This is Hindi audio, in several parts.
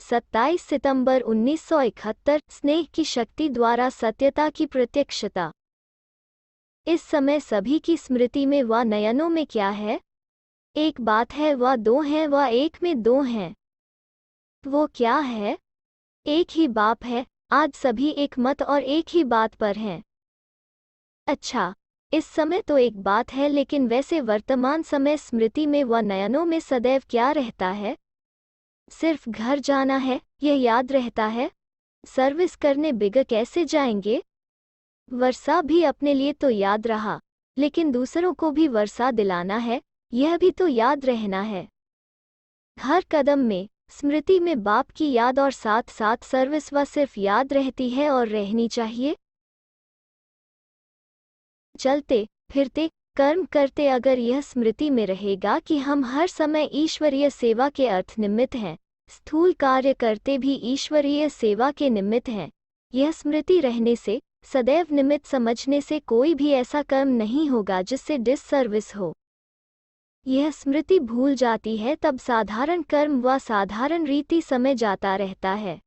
27 सितंबर 1971 स्नेह की शक्ति द्वारा सत्यता की प्रत्यक्षता। इस समय सभी की स्मृति में व नयनों में क्या है? एक बात है व दो हैं व एक में दो हैं। वो क्या है? एक ही बाप है। आज सभी एक मत और एक ही बात पर हैं। अच्छा, इस समय तो एक बात है, लेकिन वैसे वर्तमान समय स्मृति में व नयनों में सदैव क्या रहता है? सिर्फ घर जाना है, यह याद रहता है। सर्विस करने बिग कैसे जाएंगे? वर्षा भी अपने लिए तो याद रहा, लेकिन दूसरों को भी वर्षा दिलाना है, यह भी तो याद रहना है। हर कदम में स्मृति में बाप की याद और साथ साथ सर्विस व सिर्फ याद रहती है और रहनी चाहिए। चलते फिरते कर्म करते अगर यह स्मृति में रहेगा कि हम हर समय ईश्वरीय सेवा के अर्थ निमित्त हैं, स्थूल कार्य करते भी ईश्वरीय सेवा के निमित्त हैं, यह स्मृति रहने से, सदैव निमित्त समझने से कोई भी ऐसा कर्म नहीं होगा जिससे डिससर्विस हो। यह स्मृति भूल जाती है तब साधारण कर्म व साधारण रीति समय जाता रहता है।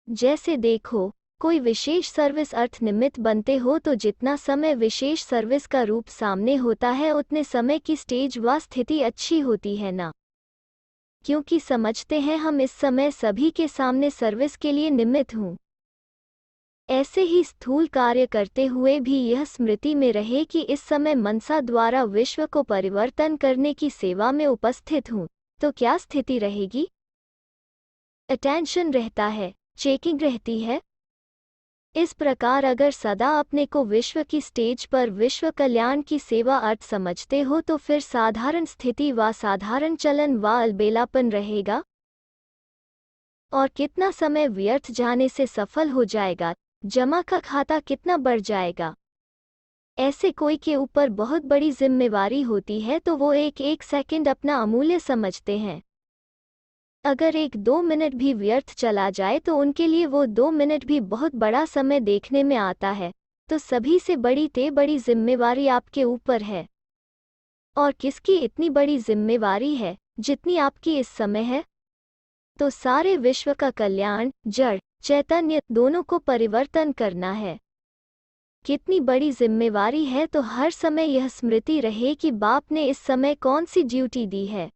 जैसे देखो, कोई विशेष सर्विस अर्थ निमित्त बनते हो तो जितना समय विशेष सर्विस का रूप सामने होता है उतने समय की स्टेज व स्थिति अच्छी होती है ना, क्योंकि समझते हैं हम इस समय सभी के सामने सर्विस के लिए निमित्त हूँ। ऐसे ही स्थूल कार्य करते हुए भी यह स्मृति में रहे कि इस समय मनसा द्वारा विश्व को परिवर्तन करने की सेवा में उपस्थित हूँ, तो क्या स्थिति रहेगी? अटेंशन रहता है, चेकिंग रहती है। इस प्रकार अगर सदा अपने को विश्व की स्टेज पर विश्व कल्याण की सेवा अर्थ समझते हो तो फिर साधारण स्थिति व साधारण चलन व अलबेलापन रहेगा। और कितना समय व्यर्थ जाने से सफल हो जाएगा, जमा का खाता कितना बढ़ जाएगा। ऐसे कोई के ऊपर बहुत बड़ी जिम्मेवारी होती है तो वो एक एक सेकंड अपना अमूल्य समझते हैं। अगर 1-2 मिनट भी व्यर्थ चला जाए तो उनके लिए वो 2 मिनट भी बहुत बड़ा समय देखने में आता है। तो सभी से बड़ी जिम्मेवारी आपके ऊपर है। और किसकी इतनी बड़ी जिम्मेवारी है जितनी आपकी इस समय है? तो सारे विश्व का कल्याण, जड़ चैतन्य दोनों को परिवर्तन करना है। कितनी बड़ी जिम्मेवारी है, तो हर समय यह स्मृति रहे कि बाप ने इस समय कौन सी ड्यूटी दी है।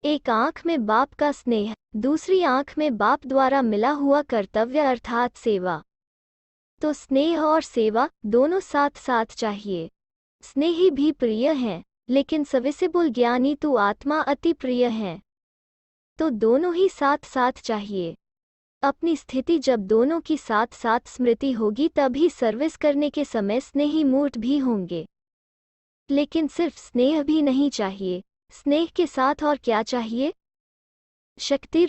एक आंख में बाप का स्नेह, दूसरी आंख में बाप द्वारा मिला हुआ कर्तव्य अर्थात सेवा। तो स्नेह और सेवा दोनों साथ साथ चाहिए। स्नेही भी प्रिय हैं, लेकिन सविसिबुल ज्ञानी तू आत्मा अति प्रिय हैं। तो दोनों ही साथ साथ चाहिए। अपनी स्थिति जब दोनों की साथ साथ स्मृति होगी तभी सर्विस करने के समय स्नेही मूर्त भी होंगे। लेकिन सिर्फ स्नेह भी नहीं चाहिए, स्नेह के साथ और क्या चाहिए? शक्ति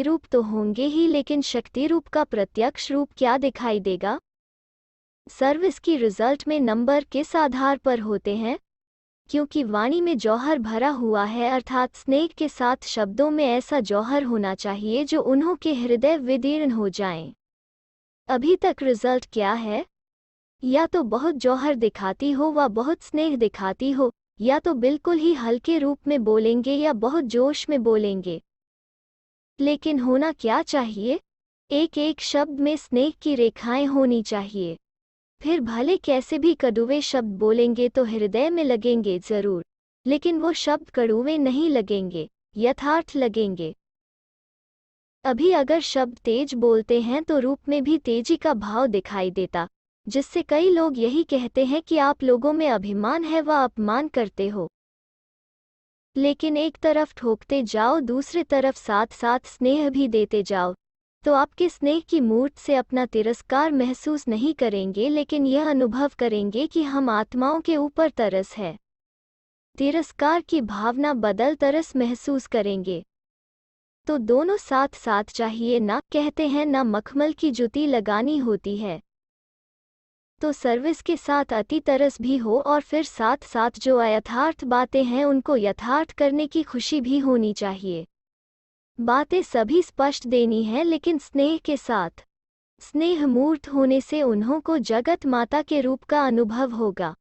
रूप तो होंगे ही, लेकिन शक्ति रूप का प्रत्यक्ष रूप क्या दिखाई देगा? सर्विस की रिजल्ट में नंबर किस आधार पर होते हैं? क्योंकि वाणी में जौहर भरा हुआ है, अर्थात स्नेह के साथ शब्दों में ऐसा जौहर होना चाहिए जो उन्हों के हृदय विदीर्ण हो जाएं। अभी तक रिजल्ट क्या है? या तो बहुत जौहर दिखाती हो व बहुत स्नेह दिखाती हो, या तो बिल्कुल ही हल्के रूप में बोलेंगे या बहुत जोश में बोलेंगे। लेकिन होना क्या चाहिए? एक एक शब्द में स्नेह की रेखाएं होनी चाहिए। फिर भले कैसे भी कड़वे शब्द बोलेंगे तो हृदय में लगेंगे जरूर, लेकिन वो शब्द कड़वे नहीं लगेंगे, यथार्थ लगेंगे। अभी अगर शब्द तेज बोलते हैं तो रूप में भी तेजी का भाव दिखाई देता, जिससे कई लोग यही कहते हैं कि आप लोगों में अभिमान है व अपमान करते हो। लेकिन एक तरफ ठोकते जाओ, दूसरी तरफ साथ साथ स्नेह भी देते जाओ, तो आपके स्नेह की मूर्त से अपना तिरस्कार महसूस नहीं करेंगे, लेकिन यह अनुभव करेंगे कि हम आत्माओं के ऊपर तरस है। तिरस्कार की भावना बदल तरस महसूस करेंगे। तो दोनों साथ साथ चाहिए ना, कहते हैं ना मखमल की जुती लगानी होती है। तो सर्विस के साथ अति तरस भी हो और फिर साथ साथ जो अयथार्थ बातें हैं उनको यथार्थ करने की खुशी भी होनी चाहिए। बातें सभी स्पष्ट देनी है, लेकिन स्नेह के साथ। स्नेह मूर्त होने से उन्हों को जगत माता के रूप का अनुभव होगा।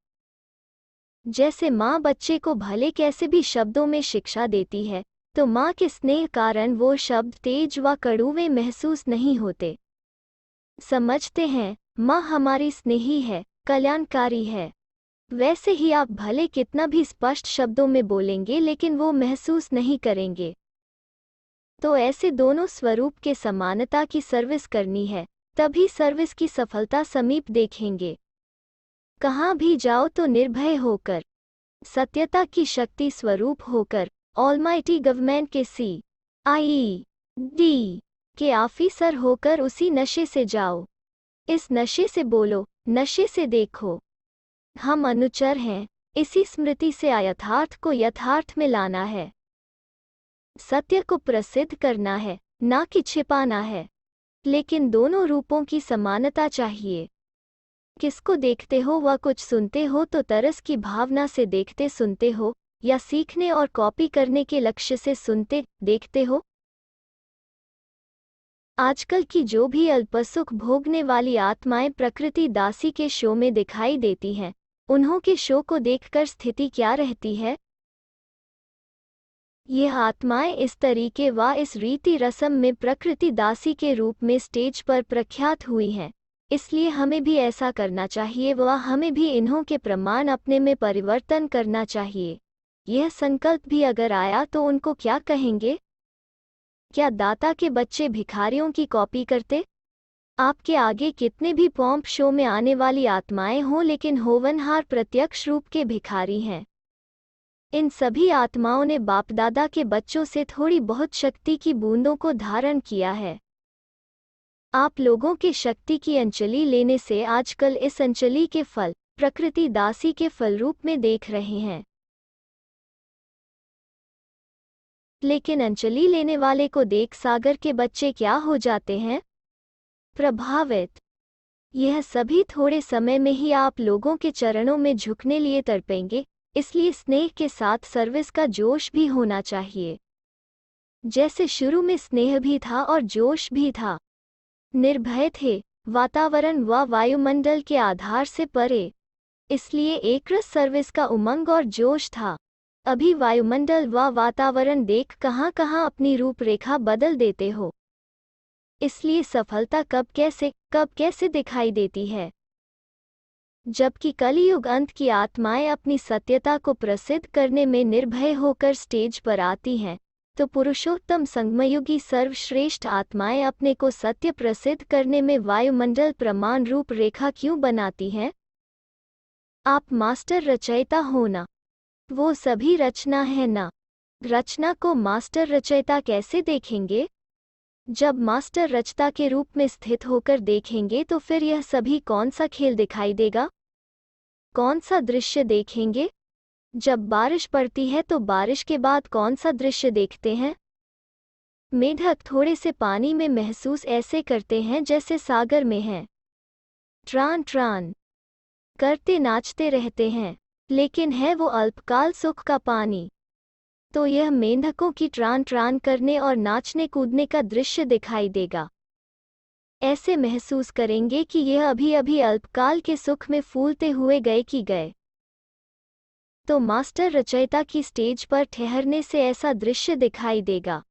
जैसे माँ बच्चे को भले कैसे भी शब्दों में शिक्षा देती है, तो माँ के स्नेह कारण वो शब्द तेज व कड़ुवे महसूस नहीं होते। समझते हैं माँ हमारी स्नेही है, कल्याणकारी है। वैसे ही आप भले कितना भी स्पष्ट शब्दों में बोलेंगे लेकिन वो महसूस नहीं करेंगे। तो ऐसे दोनों स्वरूप के समानता की सर्विस करनी है, तभी सर्विस की सफलता समीप देखेंगे। कहाँ भी जाओ तो निर्भय होकर, सत्यता की शक्ति स्वरूप होकर, ऑलमाइटी गवर्नमेंट के CIED के ऑफिसर होकर उसी नशे से जाओ। इस नशे से बोलो, नशे से देखो। हम अनुचर हैं, इसी स्मृति से यथार्थ को यथार्थ में लाना है। सत्य को प्रसिद्ध करना है, ना कि छिपाना है। लेकिन दोनों रूपों की समानता चाहिए। किसको देखते हो व कुछ सुनते हो तो तरस की भावना से देखते सुनते हो, या सीखने और कॉपी करने के लक्ष्य से सुनते देखते हो? आजकल की जो भी अल्पसुख भोगने वाली आत्माएं प्रकृति दासी के शो में दिखाई देती हैं, उन्हों के शो को देखकर स्थिति क्या रहती है? यह आत्माएं इस तरीके व इस रीति रस्म में प्रकृति दासी के रूप में स्टेज पर प्रख्यात हुई हैं। इसलिए हमें भी ऐसा करना चाहिए व हमें भी इन्हों के प्रमाण अपने में परिवर्तन करना चाहिए। यह संकल्प भी अगर आया तो उनको क्या कहेंगे? क्या दाता के बच्चे भिखारियों की कॉपी करते? आपके आगे कितने भी पॉम्प शो में आने वाली आत्माएं हों लेकिन होवनहार प्रत्यक्ष रूप के भिखारी हैं। इन सभी आत्माओं ने बापदादा के बच्चों से थोड़ी बहुत शक्ति की बूंदों को धारण किया है। आप लोगों के शक्ति की अंजलि लेने से आजकल इस अंजलि के फल प्रकृति दासी के फल रूप में देख रहे हैं। लेकिन अंजलि लेने वाले को देख सागर के बच्चे क्या हो जाते हैं? प्रभावित। यह सभी थोड़े समय में ही आप लोगों के चरणों में झुकने लिए तड़पेंगे, इसलिए स्नेह के साथ सर्विस का जोश भी होना चाहिए। जैसे शुरू में स्नेह भी था और जोश भी था। निर्भय थे, वातावरण व वायुमंडल के आधार से परे, इसलिए एकरस सर्विस का उमंग और जोश था। अभी वायुमंडल व वातावरण देख कहाँ कहाँ अपनी रूपरेखा बदल देते हो। इसलिए सफलता कब कैसे दिखाई देती है? जबकि कलियुग अंत की आत्माएं अपनी सत्यता को प्रसिद्ध करने में निर्भय होकर स्टेज पर आती हैं, तो पुरुषोत्तम संगमयुगी सर्वश्रेष्ठ आत्माएं अपने को सत्य प्रसिद्ध करने में वायुमंडल प्रमाण रूप रेखा क्यों बनाती हैं? आप मास्टर रचयिता हो ना, वो सभी रचना है ना। रचना को मास्टर रचयिता कैसे देखेंगे? जब मास्टर रचता के रूप में स्थित होकर देखेंगे तो फिर यह सभी कौन सा खेल दिखाई देगा? कौन सा दृश्य देखेंगे? जब बारिश पड़ती है तो बारिश के बाद कौन सा दृश्य देखते हैं? मेढक थोड़े से पानी में महसूस ऐसे करते हैं जैसे सागर में हैं। ट्रान ट्रान करते नाचते रहते हैं, लेकिन है वो अल्पकाल सुख का पानी। तो यह मेंढकों की ट्रान ट्रान करने और नाचने कूदने का दृश्य दिखाई देगा। ऐसे महसूस करेंगे कि यह अभी अभी अल्पकाल के सुख में फूलते हुए गए कि गए। तो मास्टर रचयिता की स्टेज पर ठहरने से ऐसा दृश्य दिखाई देगा।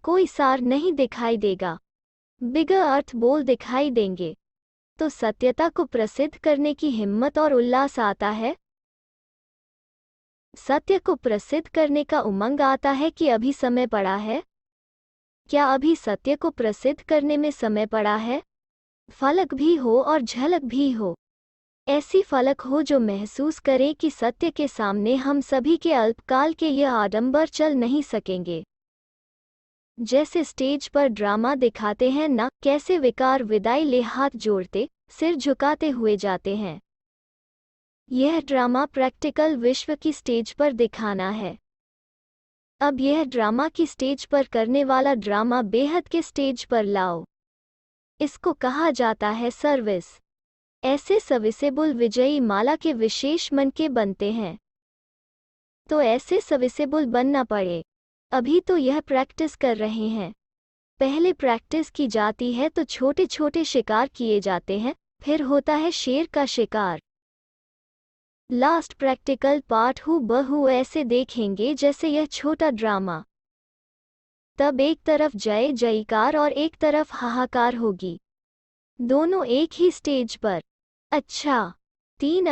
कोई सार नहीं दिखाई देगा, बिगर अर्थ बोल दिखाई देंगे। तो सत्यता को प्रसिद्ध करने की हिम्मत और उल्लास आता है। सत्य को प्रसिद्ध करने का उमंग आता है कि अभी समय पड़ा है? क्या अभी सत्य को प्रसिद्ध करने में समय पड़ा है? फलक भी हो और झलक भी हो। ऐसी फलक हो जो महसूस करे कि सत्य के सामने हम सभी के अल्पकाल के यह आडंबर चल नहीं सकेंगे। जैसे स्टेज पर ड्रामा दिखाते हैं ना, कैसे विकार विदाई ले हाथ जोड़ते, सिर झुकाते हुए जाते हैं। यह ड्रामा प्रैक्टिकल विश्व की स्टेज पर दिखाना है। अब यह ड्रामा की स्टेज पर करने वाला ड्रामा बेहद के स्टेज पर लाओ। इसको कहा जाता है सर्विस। ऐसे सर्विसेबल विजयी माला के विशेष मन के बनते हैं। तो ऐसे सर्विसेबल बनना पड़े। अभी तो यह प्रैक्टिस कर रहे हैं। पहले प्रैक्टिस की जाती है तो छोटे छोटे शिकार किए जाते हैं, फिर होता है शेर का शिकार। लास्ट प्रैक्टिकल पार्ट हूबहू ऐसे देखेंगे जैसे यह छोटा ड्रामा। तब एक तरफ जय जयकार और एक तरफ हाहाकार होगी, दोनों एक ही स्टेज पर। अच्छा, 3